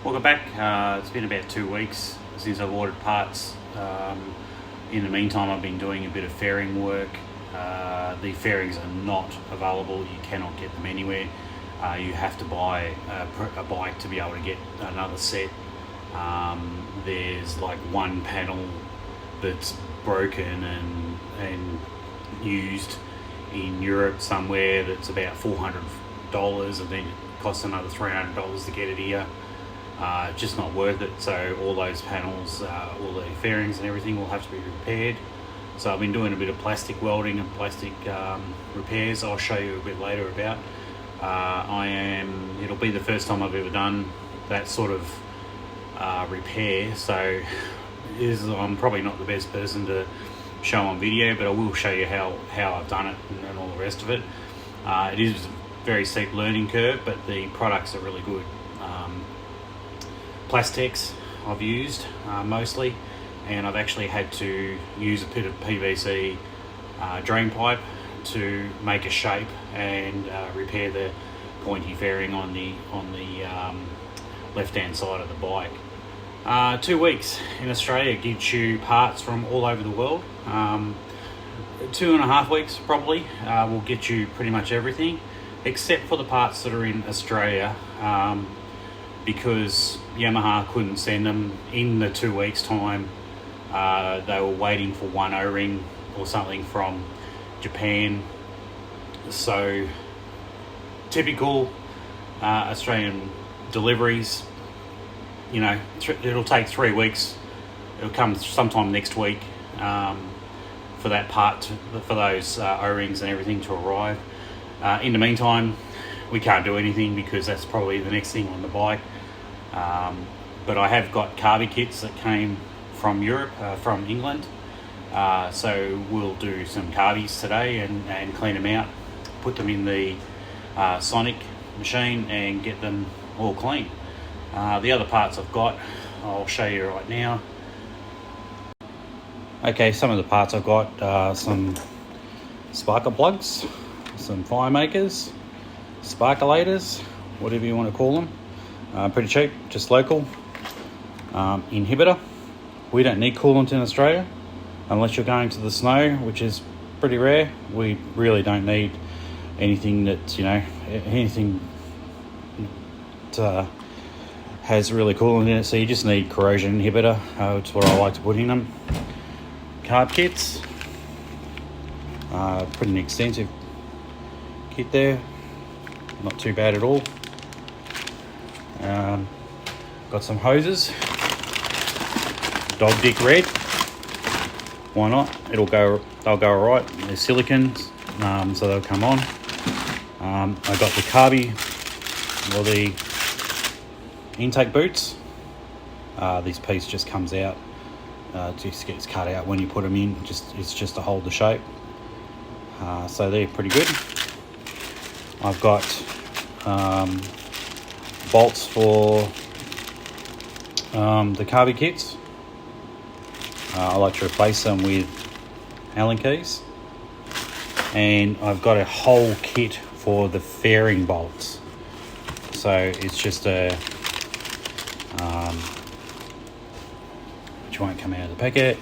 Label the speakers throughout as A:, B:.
A: Welcome back. It's been about 2 weeks since I've ordered parts. In the meantime, I've been doing a bit of fairing work. The fairings are not available. You cannot get them anywhere. You have to buy a bike to be able to get another set. There's like one panel that's broken and used in Europe somewhere that's about $400, and then it costs another $300 to get it here. Just not worth it. So all those panels, all the fairings and everything will have to be repaired. So I've been doing a bit of plastic welding and plastic repairs. I'll show you a bit later about. It'll be the first time I've ever done that sort of repair, so I'm probably not the best person to show on video, but I will show you how I've done it and all the rest of it. It is a very steep learning curve, but the products are really good. Plastics I've used mostly, and I've actually had to use a bit of PVC drain pipe to make a shape and repair the pointy fairing on the left hand side of the bike. 2 weeks in Australia gives you parts from all over the world. 2.5 weeks probably will get you pretty much everything, except for the parts that are in Australia, because Yamaha couldn't send them in the 2 weeks time. They were waiting for one O-ring or something from Japan. So typical Australian deliveries, you know, it'll take 3 weeks. It'll come sometime next week for that part, for those O-rings and everything to arrive. In the meantime, we can't do anything because that's probably the next thing on the bike. But I have got carby kits that came from Europe, from England. So we'll do some carbies today and clean them out, put them in the sonic machine and get them all clean. The other parts I've got, I'll show you right now. Okay, some of the parts I've got, some sparker plugs, some fire makers, sparkulators, whatever you want to call them. Pretty cheap, just local. Inhibitor. We don't need coolant in Australia unless you're going to the snow, which is pretty rare. We really don't need anything that, you know, anything that has really coolant in it. So you just need corrosion inhibitor, which is what I like to put in them. Carb kits. Pretty extensive kit there. Not too bad at all. Got some hoses. Dog dick red. Why not? They'll go alright. They're silicons, so they'll come on. I got the carby, or the intake boots. This piece just comes out, just gets cut out when you put them in. It's just to hold the shape. So they're pretty good. I've got bolts for the carby kits. I like to replace them with Allen keys, and I've got a whole kit for the fairing bolts. So it's just a which won't come out of the packet.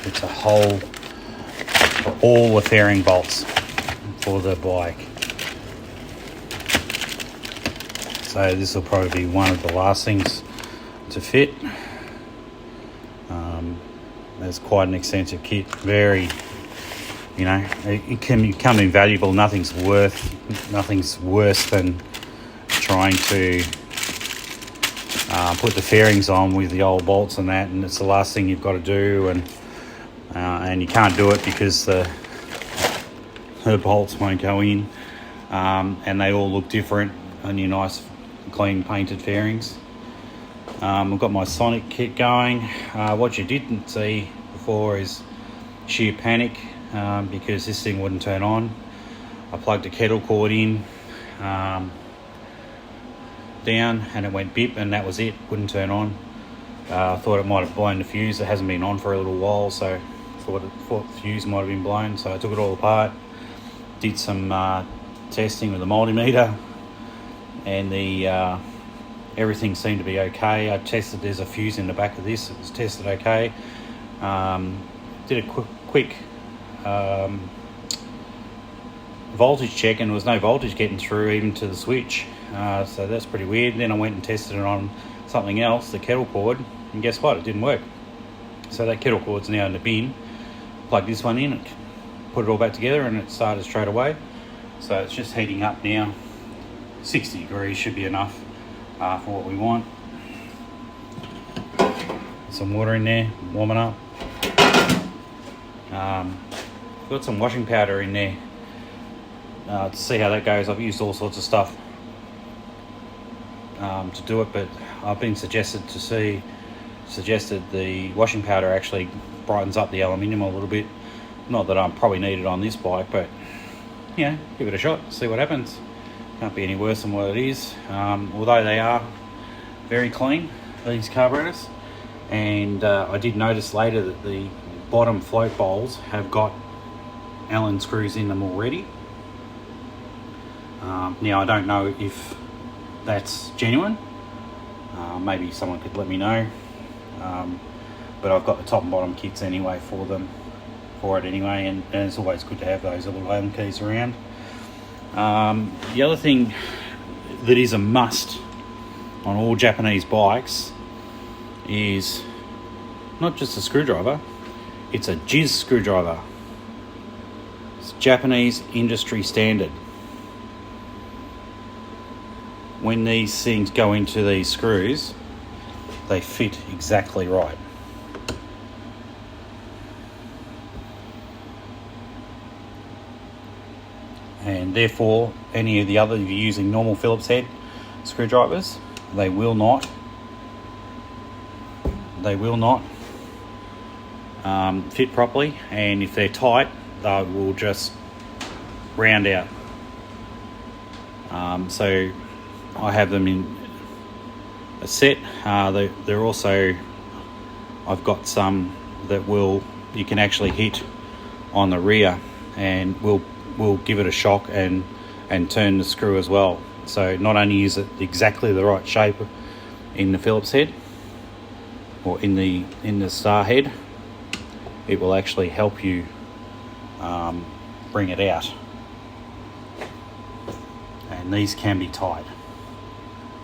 A: It's a whole for all the fairing bolts for the bike. So this will probably be one of the last things to fit. There's quite an extensive kit. Very, you know, it can become invaluable. Nothing's worse than trying to put the fairings on with the old bolts and that, and it's the last thing you've got to do, and you can't do it because the bolts won't go in, and they all look different on your nice clean painted fairings. I've got my sonic kit going. What you didn't see before is sheer panic because this thing wouldn't turn on. I plugged a kettle cord in down and it went bip, and that was it. Wouldn't turn on. I thought it might have blown the fuse. It hasn't been on for a little while, so I thought the fuse might have been blown. So I took it all apart, did some testing with the multimeter and the everything seemed to be okay. I tested, there's a fuse in the back of this, it was tested okay. Did a quick voltage check, and there was no voltage getting through even to the switch, so that's pretty weird. Then I went and tested it on something else, the kettle cord, and guess what, it didn't work. So that kettle cord's now in the bin. Plug this one in, put it all back together, and it started straight away. So it's just heating up now. 60 degrees should be enough for what we want. Some water in there, warming up. Got some washing powder in there to see how that goes. I've used all sorts of stuff to do it, but I've been suggested the washing powder actually brightens up the aluminium a little bit. Not that I'm probably needed on this bike, but yeah, give it a shot, see what happens. Can't be any worse than what it is. Although they are very clean, these carburetors, and I did notice later that the bottom float bowls have got Allen screws in them already. Now I don't know if that's genuine. Maybe someone could let me know. But I've got the top and bottom kits anyway for it anyway, and it's always good to have those little Allen keys around. The other thing that is a must on all Japanese bikes is not just a screwdriver, it's a JIZ screwdriver. It's Japanese industry standard. When these things go into these screws, they fit exactly right. And therefore, any of the other, if you're using normal Phillips head screwdrivers, they will not fit properly, and if they're tight, they will just round out. So I have them in a set. They're also, I've got some that you can actually hit on the rear and will give it a shock and turn the screw as well. So not only is it exactly the right shape in the Phillips head or in the star head, it will actually help you bring it out. And these can be tight,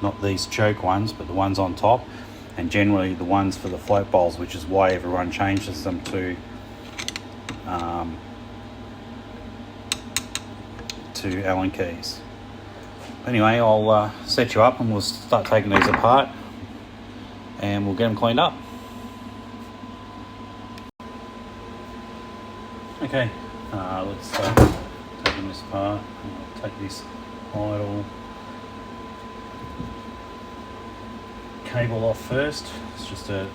A: not these choke ones, but the ones on top, and generally the ones for the float bowls, which is why everyone changes them to Allen keys. Anyway, I'll set you up and we'll start taking these apart and we'll get them cleaned up. Okay, let's start taking this apart. I'll take this idle cable off first. It's just a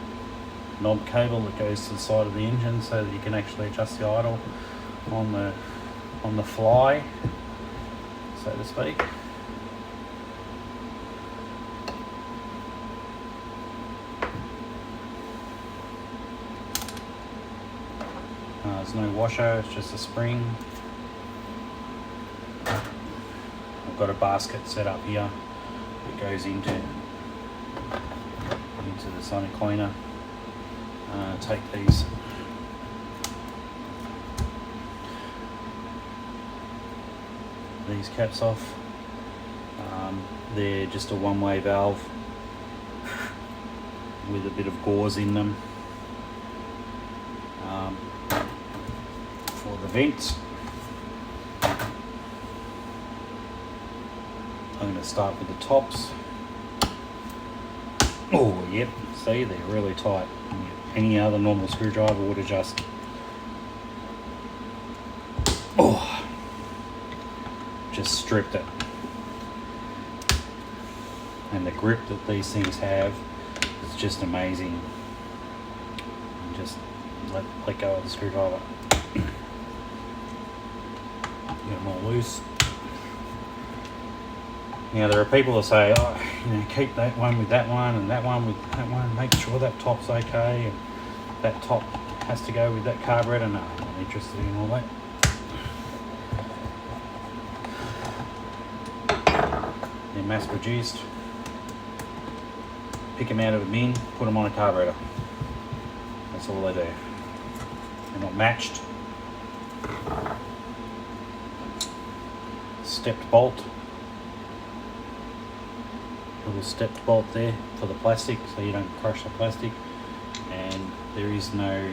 A: knob cable that goes to the side of the engine so that you can actually adjust the idle on the fly, so to speak. There's no washer, it's just a spring. I've got a basket set up here that goes into the sonic cleaner. Take these caps off. They're just a one-way valve with a bit of gauze in them for the vents. I'm going to start with the tops. Oh, yep, see, they're really tight. Any other normal screwdriver would have just stripped it. And the grip that these things have is just amazing. And just let go of the screwdriver. Get them all loose. Now there are people that say, keep that one with that one and that one with that one, make sure that top's okay and that top has to go with that carburettor. No, I'm not interested in all that. They're mass produced. pick them out of a bin, put them on a carburetor. That's all they do. They're not matched. Stepped bolt. Little stepped bolt there for the plastic so you don't crush the plastic. And there is no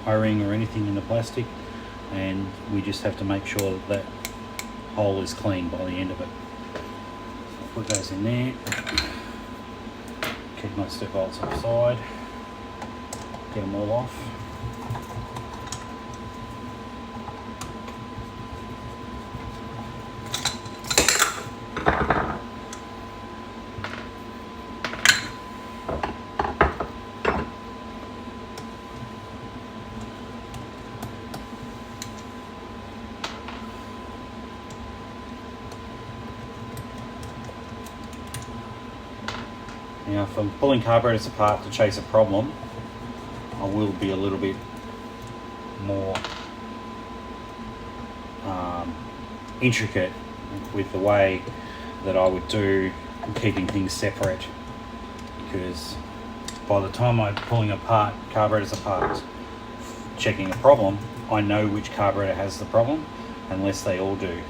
A: O-ring or anything in the plastic, and we just have to make sure that that hole is clean by the end of it. So I'll put those in there, keep my step bolts on the side, get them all off. Now if I'm pulling carburetors apart to chase a problem, I will be a little bit more intricate with the way that I would do keeping things separate, because by the time I'm pulling apart carburetors apart, checking a problem, I know which carburetor has the problem, unless they all do.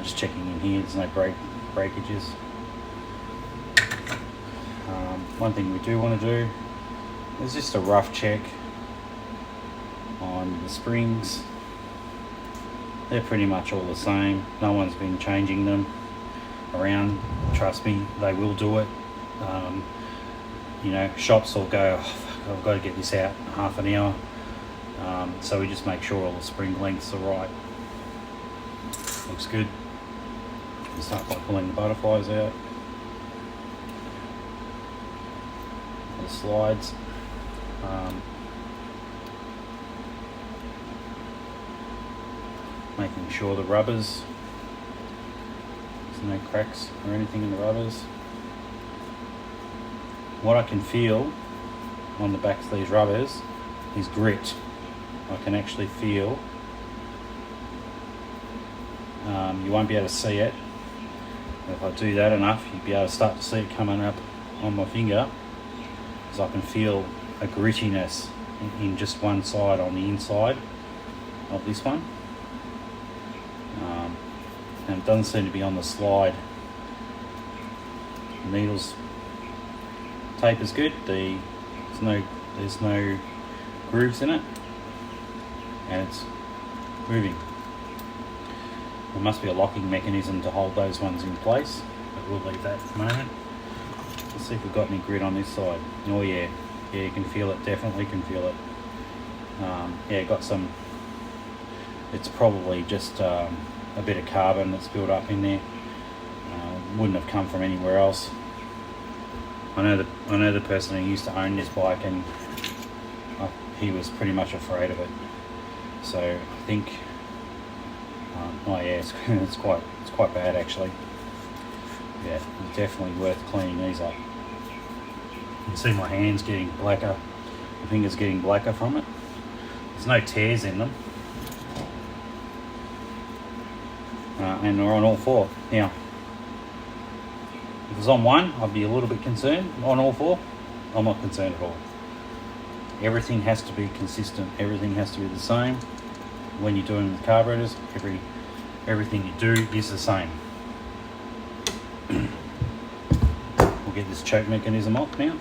A: Just checking in here, there's no breakages. One thing we do want to do is just a rough check on the springs. They're pretty much all the same. No one's been changing them around. Trust me, they will do it. You know, shops will go, oh, fuck, I've got to get this out in half an hour. So we just make sure all the spring lengths are right. Looks good. We start by pulling the butterflies out. The slides. Making sure the rubbers, there's no cracks or anything in the rubbers. What I can feel on the backs of these rubbers is grit. I can actually feel, you won't be able to see it, but if I do that enough, you'll be able to start to see it coming up on my finger, because I can feel a grittiness in just one side on the inside of this one. And it doesn't seem to be on the slide. The needles tape is good. There's no grooves in it, and it's moving. There must be a locking mechanism to hold those ones in place, but we'll leave that for a moment. Let's see if we've got any grit on this side. Oh yeah, you can feel it, definitely can feel it. Yeah, got some, it's probably just a bit of carbon that's built up in there. Wouldn't have come from anywhere else. I know the person who used to own this bike, and he was pretty much afraid of it. So I think, oh yeah, it's quite bad actually. Yeah, it's definitely worth cleaning these up. You can see my hands getting blacker, my fingers getting blacker from it. There's no tears in them. And they're on all four. Now, if it was on one, I'd be a little bit concerned. On all four, I'm not concerned at all. Everything has to be consistent. Everything has to be the same. When you're doing the carburetors, everything you do is the same. We'll get this choke mechanism off now.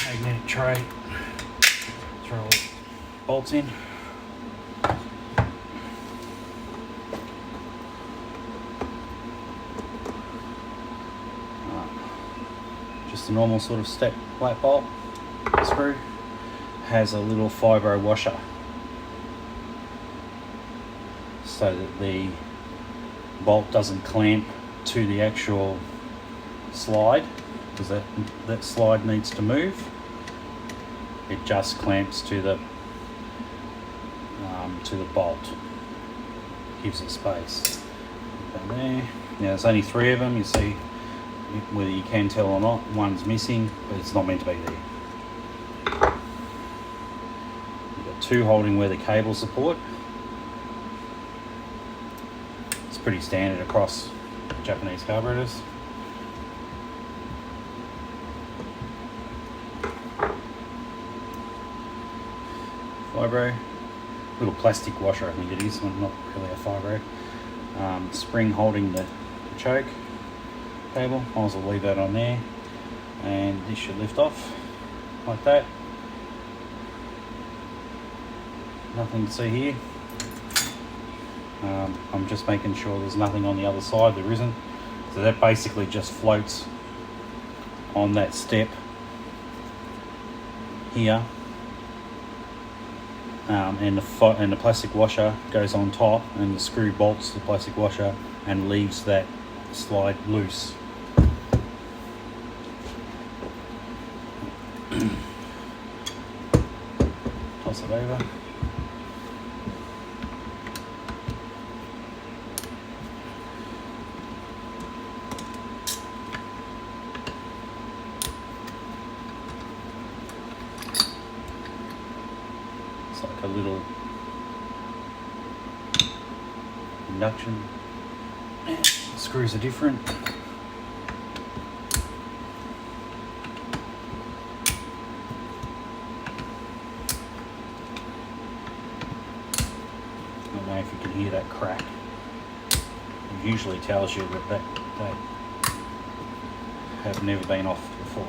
A: Magnetic tray, throw all the bolts in. Just a normal sort of step flat bolt screw. Has a little fibro washer so that the bolt doesn't clamp to the actual slide because that slide needs to move. It just clamps to the bolt, gives it space. Down there. Now there's only 3 of them. You see whether you can tell or not. One's missing, but it's not meant to be there. You've got 2 holding where the cable support. It's pretty standard across Japanese carburetors. Fibro, little plastic washer I think it is, not really a fibro. Spring holding the choke cable. Might as well leave that on there, and this should lift off like that. Nothing to see here. I'm just making sure there's nothing on the other side. There isn't, so that basically just floats on that step here, and the plastic washer goes on top, and the screw bolts the plastic washer and leaves that slide loose. Toss it over. It's like a little induction. The screws are different. I don't know if you can hear that crack. It usually tells you that they have never been off before.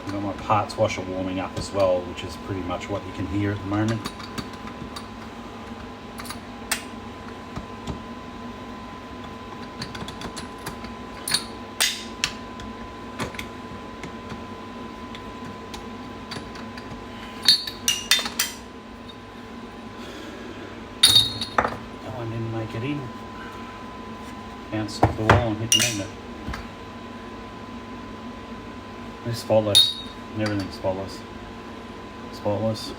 A: I've got my parts washer warming up as well, which is pretty much what you can hear at the moment. That one didn't make it in. Bounced off the wall and hit the magnet. It's spotless. Everything's spotless. Spotless.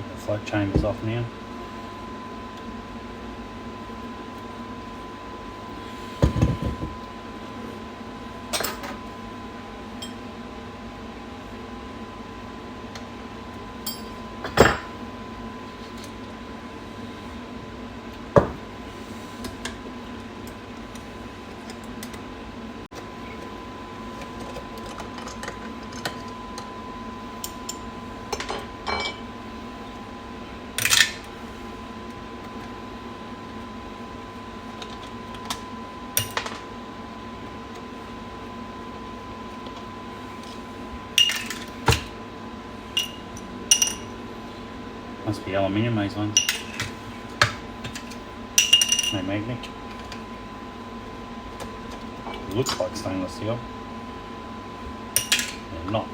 A: The float chamber's off now. Must be aluminium, these ones. No magnet. It looks like stainless steel. They're not.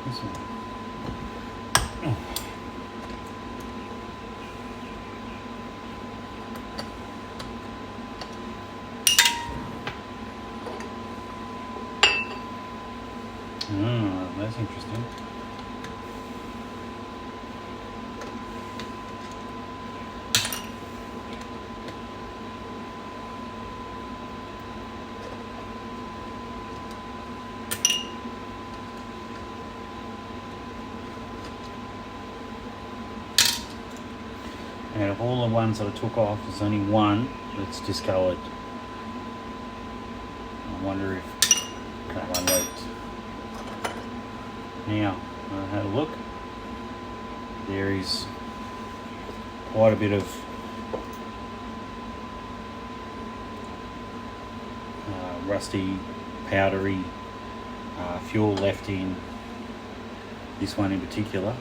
A: This one. That's interesting. Out of all the ones that I took off, there's only one that's discoloured. I wonder if that one leaked. Now, I had a look. There is quite a bit of rusty, powdery fuel left in this one in particular,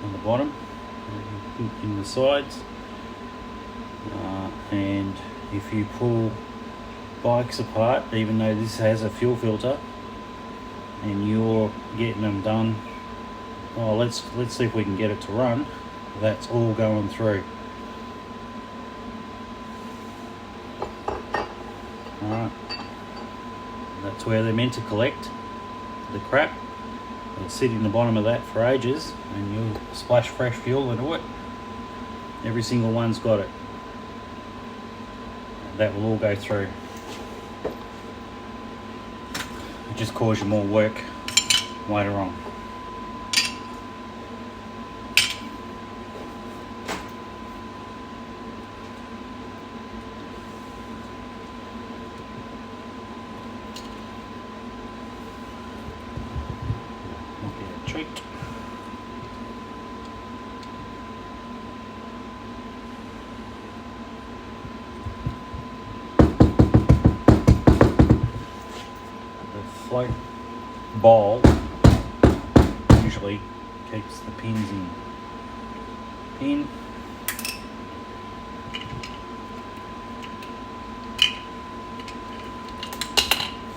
A: on the bottom, in the sides, and if you pull bikes apart, even though this has a fuel filter and you're getting them done, oh, let's see if we can get it to run, that's all going through. Alright, that's where they're meant to collect the crap. It'll sit in the bottom of that for ages and you'll splash fresh fuel into it. Every single one's got it. That will all go through. It just cause you more work later on. Treat. The float ball usually keeps the pins in. Pin.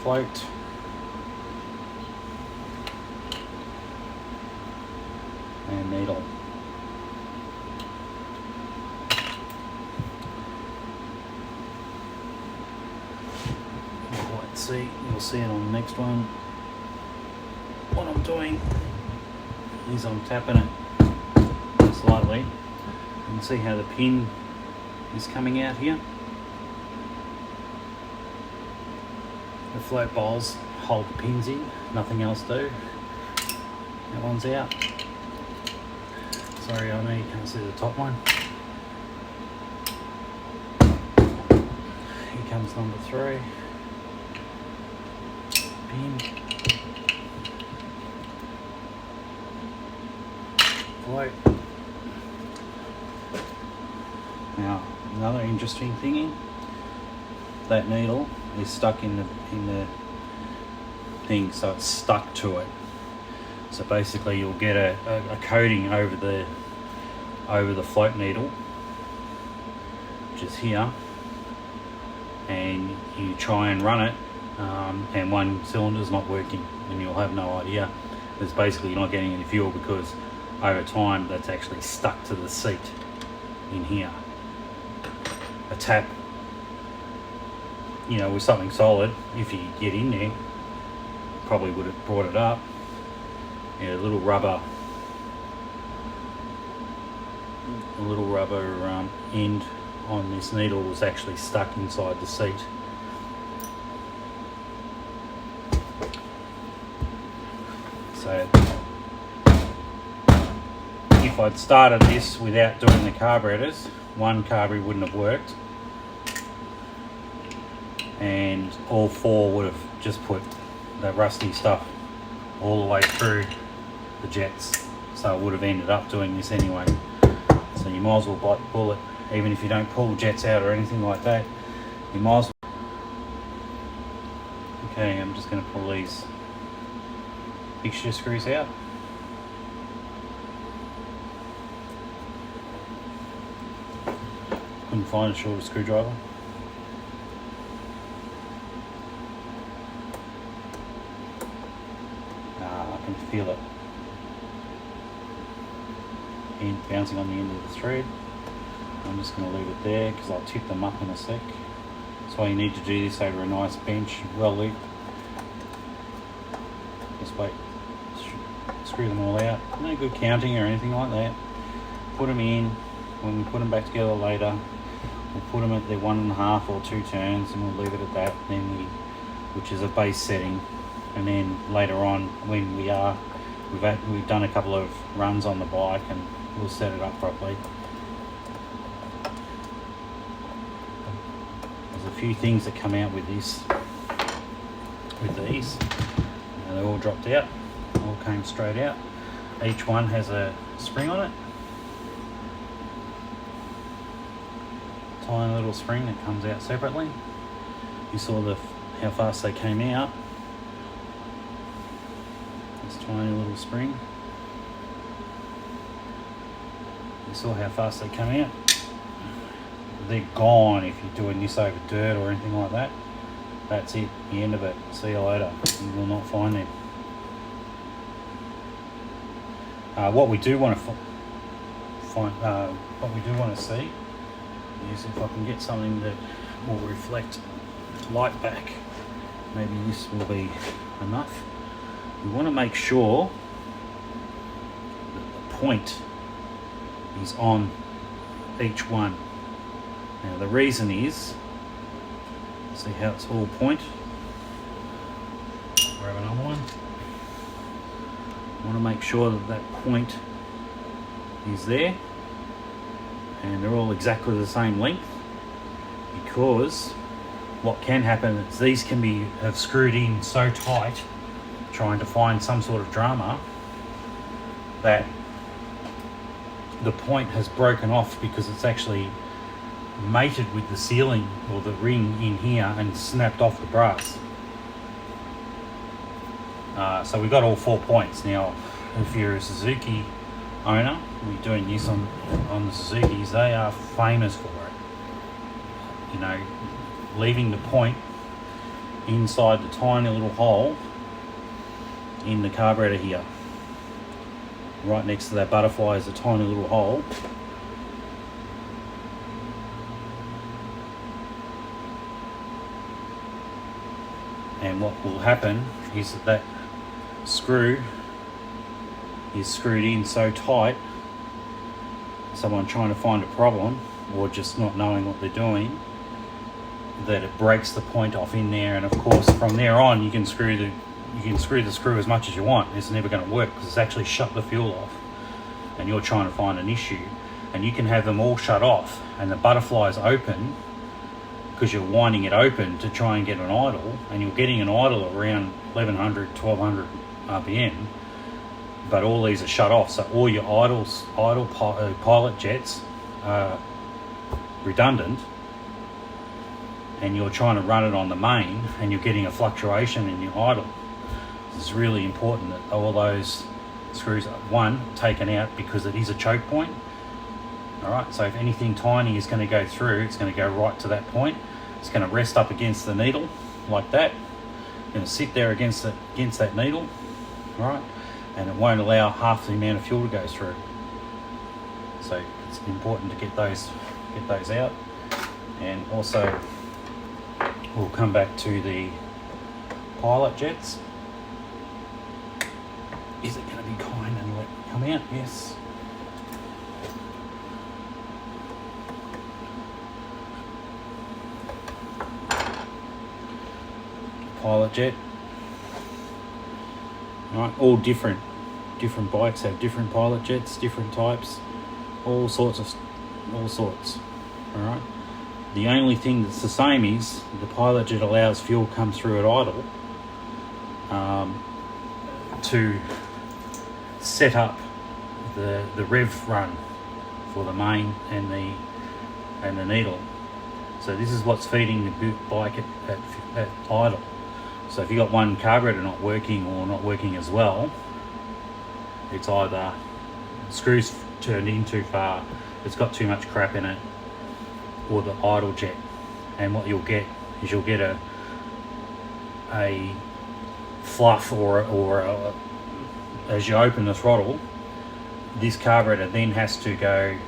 A: Float. And needle. Let's see, you'll see it on the next one. What I'm doing is I'm tapping it slightly. You can see how the pin is coming out here. The float bowls hold the pins in, nothing else do. That one's out. Sorry, I know you can't see the top one. Here comes number 3. Pin. Float. Now, another interesting thingy. That needle is stuck in the thing, so it's stuck to it. So basically you'll get a coating over the float needle, which is here, and you try and run it, and one cylinder's not working, and you'll have no idea. It's basically you're not getting any fuel because over time that's actually stuck to the seat in here. A tap, you know, with something solid, if you get in there, probably would have brought it up. Yeah, a little rubber end on this needle was actually stuck inside the seat. So if I'd started this without doing the carburetors, one carburetor wouldn't have worked, and all 4 would have just put the rusty stuff all the way through the jets, so I would have ended up doing this anyway. So you might as well bite the bullet, even if you don't pull jets out or anything like that. You might as well. Okay, I'm just going to pull these fixture screws out. Couldn't find a shorter screwdriver. I can feel it. And bouncing on the end of the thread. I'm just going to leave it there because I'll tip them up in a sec. That's why you need to do this over a nice bench, well lit. Just wait, screw them all out. No good counting or anything like that. Put them in. When we put them back together later, we'll put them at their 1.5 or 2 turns, and we'll leave it at that. Then which is a base setting, and then later on when we've done a couple of runs on the bike, and we'll set it up properly. There's a few things that come out with these. and they all dropped out, all came straight out. Each one has a spring on it, tiny little spring that comes out separately. You saw how fast they came out. This tiny little spring. You saw how fast they come out. They're gone if you're doing this over dirt or anything like that. That's it, the end of it. See you later. You will not find them. What we do want to see is if I can get something that will reflect light back. Maybe this will be enough. We want to make sure that the point is on each one. Now the reason is, see how it's all point. Grab another one. I want to make sure that that point is there and they're all exactly the same length, because what can happen is these can have screwed in so tight trying to find some sort of drama that the point has broken off because it's actually mated with the sealing or the ring in here and snapped off the brass. So we got all 4 points. Now if you're a Suzuki owner, we're doing this on the Suzukis, they are famous for it. You know, leaving the point inside the tiny little hole in the carburetor here. Right next to that butterfly is a tiny little hole. And what will happen is that screw is screwed in so tight, someone trying to find a problem or just not knowing what they're doing, that it breaks the point off in there. And of course from there on you can screw the screw as much as you want. It's never going to work because it's actually shut the fuel off and you're trying to find an issue. And you can have them all shut off and the butterfly's open because you're winding it open to try and get an idle, and you're getting an idle around 1100, 1200 RPM, but all these are shut off. So all your idle pilot jets are redundant, and you're trying to run it on the main and you're getting a fluctuation in your idle. It's really important that all those screws are taken out, because it is a choke point. Alright, so if anything tiny is going to go through, it's going to go right to that point. It's going to rest up against the needle like that. It's going to sit there against that needle, right? And it won't allow half the amount of fuel to go through. So it's important to get those out. And also we'll come back to the pilot jets. Is it going to be kind and let it come out? Yes. Pilot jet. Right, all different bikes have different pilot jets, different types, all sorts. All right. The only thing that's the same is the pilot jet allows fuel come through at idle to set up the rev run for the main and the needle. So this is what's feeding the bike at idle. So if you got one carburetor not working or not working as well, it's either the screw's turned in too far, it's got too much crap in it, or the idle jet. And what you'll get is a fluff or as you open the throttle, this carburetor then has to go,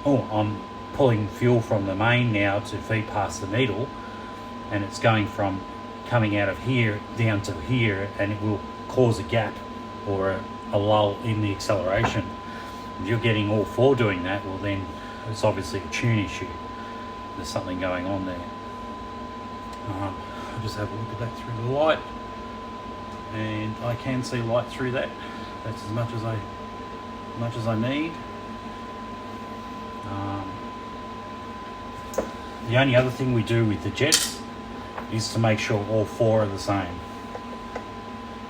A: oh, I'm pulling fuel from the main now to feed past the needle, and it's coming out of here down to here, and it will cause a gap or a lull in the acceleration. If you're getting all 4 doing that, well then it's obviously a tune issue. There's something going on there. I'll just have a look at that through the light, and I can see light through that. That's as much as I need. The only other thing we do with the jets is to make sure all 4 are the same.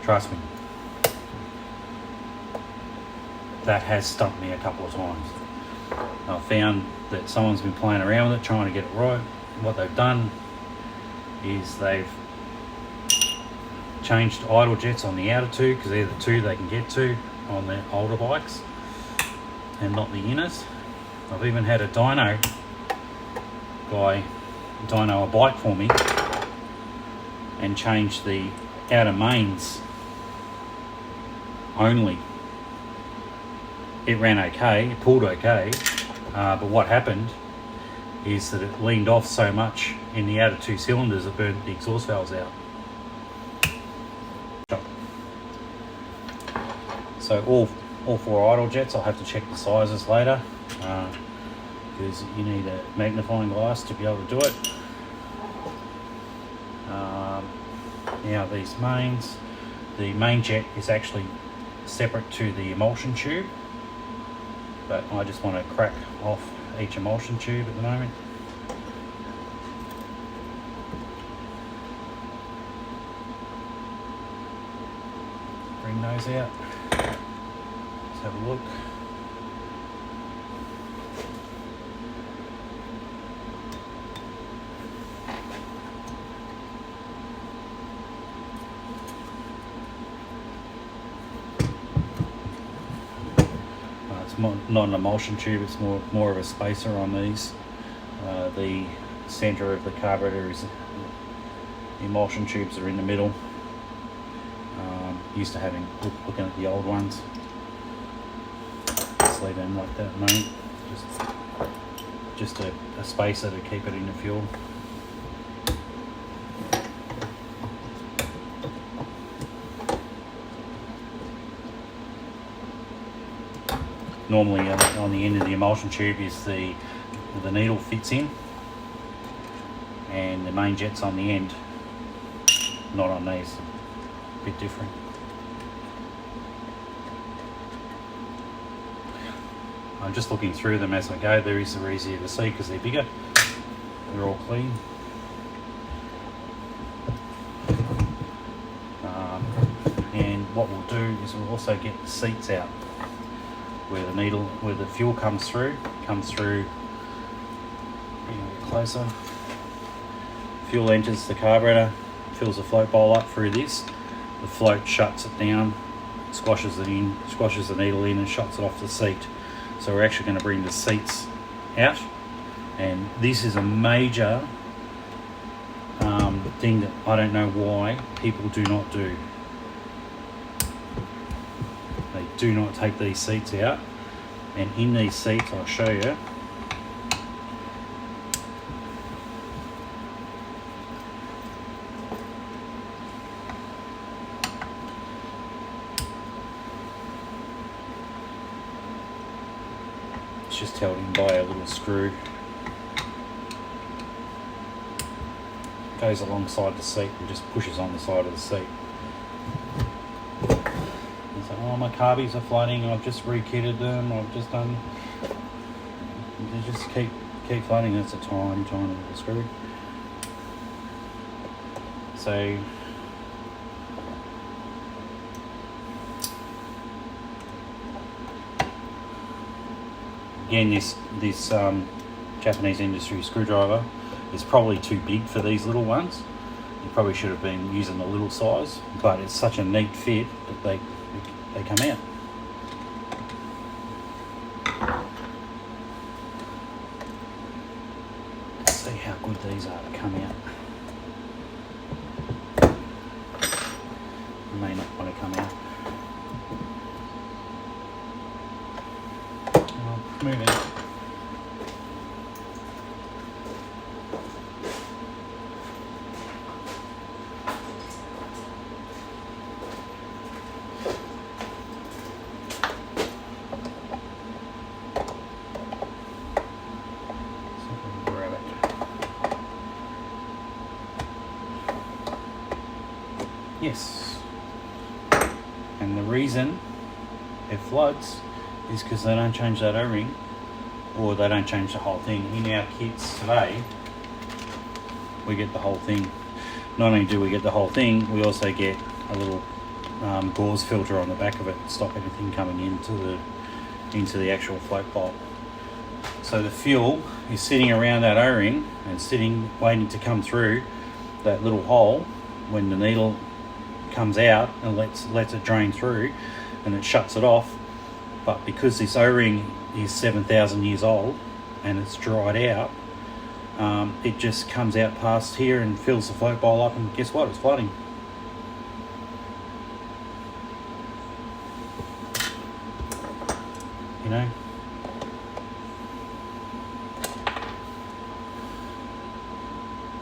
A: Trust me. That has stumped me a couple of times. I found that someone's been playing around with it, trying to get it right. What they've done is they've changed idle jets on the outer two, because they're the two they can get to on their older bikes and not the inners. I've even had a dyno guy dyno a bike for me and change the outer mains only. It ran okay, it pulled okay, but what happened is that it leaned off so much in the outer two cylinders it burnt the exhaust valves out. So all four idle jets, I'll have to check the sizes later, because you need a magnifying glass to be able to do it. Now these mains, the main jet is actually separate to the emulsion tube, but I just want to crack off each emulsion tube at the moment. Bring those out. Let's have a look. Not an emulsion tube, it's more of a spacer on these. The center of the carburetor is, the emulsion tubes are in the middle. Used to looking at the old ones. Just leave them like that at the moment. Just a spacer to keep it in the fuel. Normally on the end of the emulsion tube is the needle fits in, and the main jet's on the end, not on these, a bit different. I'm just looking through them as I go. They're easier to see because they're bigger. They're all clean. And what we'll do is we'll also get the seats out, where the fuel comes through, bring it closer. Fuel enters the carburetor, fills the float bowl up through this. The float shuts it down, squashes it in, squashes the needle in, and shuts it off the seat. So we're actually going to bring the seats out, and this is a major thing that I don't know why people do not do. They do not take these seats out, and in these seats, I'll show you, it's just held in by a little screw. Goes alongside the seat and just pushes on the side of the seat. Oh, my carbies are flooding, I've just re-kitted them, I've just done... They just keep flooding. That's a tiny little screw. So... Again, this Japanese industry screwdriver is probably too big for these little ones. You probably should have been using the little size, but it's such a neat fit that they come out. Let's see how good these are to come out. They may not want to come out. Move in. Yes, and the reason it floods is because they don't change that O-ring, or they don't change the whole thing. In our kits today, we get the whole thing. Not only do we get the whole thing, we also get a little gauze filter on the back of it to stop anything coming into the actual float pipe. So the fuel is sitting around that O-ring and sitting waiting to come through that little hole when the needle comes out and lets it drain through, and it shuts it off. But because this O-ring is 7,000 years old and it's dried out, it just comes out past here and fills the float bowl up, and guess what? It's flooding. You know?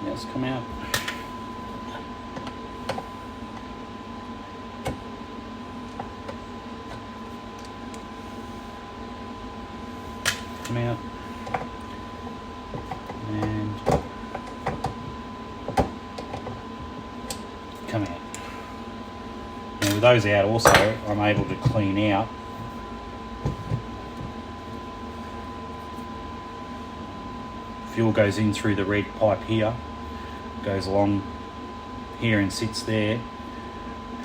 A: Yeah, it's come out. Come out. And come out. And with those out also, I'm able to clean out fuel. Goes in through the red pipe here, goes along here and sits there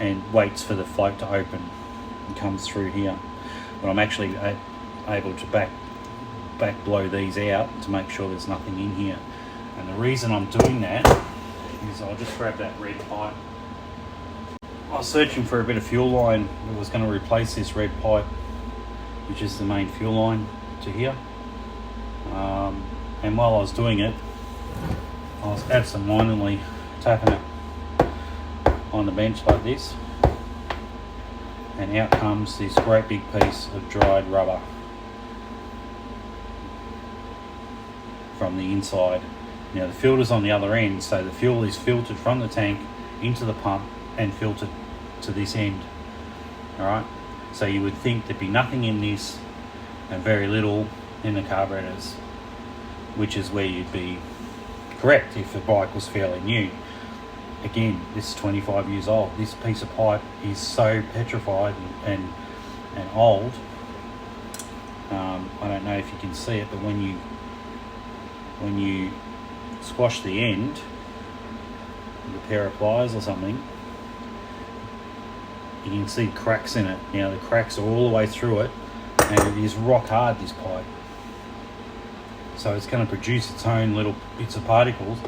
A: and waits for the float to open and comes through here. But I'm actually able to back blow these out to make sure there's nothing in here. And the reason I'm doing that is I'll just grab that red pipe. I was searching for a bit of fuel line that was going to replace this red pipe, which is the main fuel line to here. And while I was doing it, I was absent-mindedly tapping it on the bench like this, and out comes this great big piece of dried rubber from the inside. Now the filter's on the other end, so the fuel is filtered from the tank into the pump and filtered to this end. Alright, so you would think there'd be nothing in this and very little in the carburetors, which is where you'd be correct if the bike was fairly new. Again, this is 25 years old. This piece of pipe is so petrified and old. I don't know if you can see it, but when you squash the end with a pair of pliers or something, you can see cracks in it. Now the cracks are all the way through it, and it is rock hard, this pipe. So it's going to produce its own little bits of particles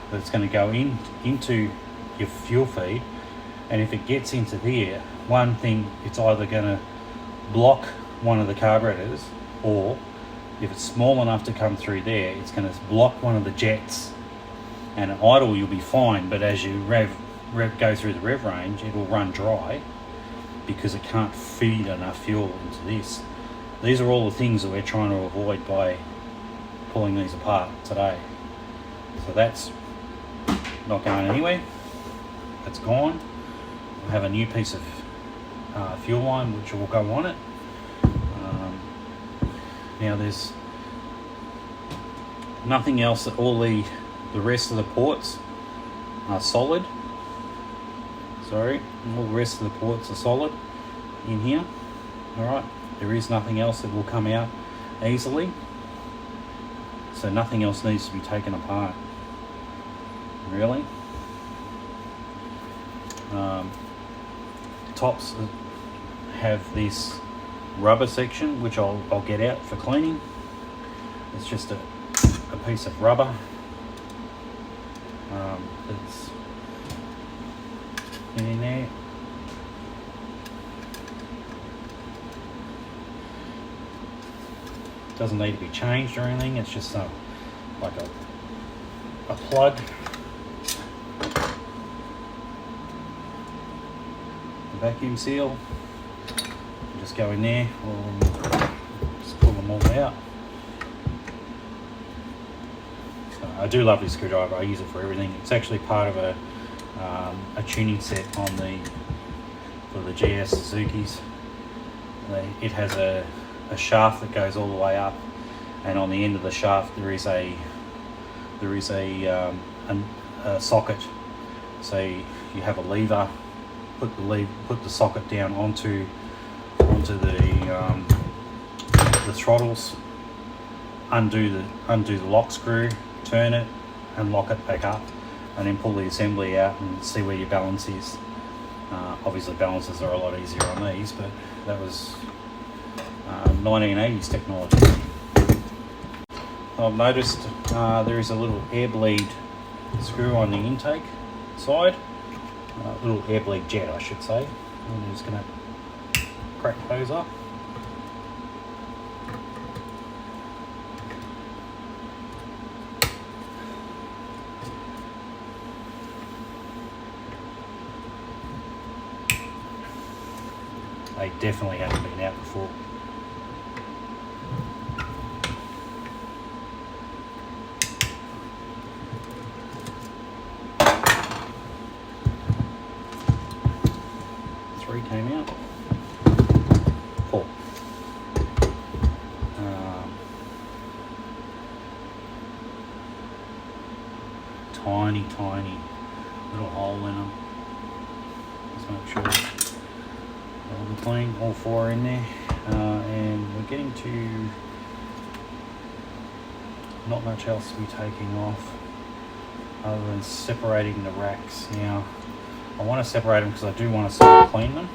A: that's going to go into your fuel feed, and if it gets into there, one thing, it's either going to block one of the carburetors, or if it's small enough to come through there, it's going to block one of the jets. And at idle you'll be fine, but as you go through the rev range, it will run dry because it can't feed enough fuel into this. These are all the things that we're trying to avoid by pulling these apart today. So that's not going anywhere. That's gone. We'll have a new piece of fuel line which will go on it. Now there's nothing else. That all the rest of the ports are solid. Sorry, all the rest of the ports are solid in here. Alright, there is nothing else that will come out easily. So nothing else needs to be taken apart, really. Tops have this rubber section, which I'll get out for cleaning. It's just a piece of rubber. It's in there. Doesn't need to be changed or anything. It's just like a plug. The vacuum seal. Just go in there. Just pull them all out. So I do love this screwdriver. I use it for everything. It's actually part of a tuning set for the GS Suzukis. It has a shaft that goes all the way up, and on the end of the shaft there is a socket. So you have a lever. Put the socket down onto the throttles. Undo the lock screw. Turn it and lock it back up, and then pull the assembly out and see where your balance is. Obviously balances are a lot easier on these, but that was 1980s technology. I've noticed there is a little air bleed screw on the intake side, little air bleed jet I should say. I'm just going to crack those up. They definitely haven't been out before. Three came out. Four. Tiny little hole in them. Just make sure they'll be clean, all four in there. And we're getting to not much else to be taking off other than separating the racks. Now I want to separate them because I do want to start clean them.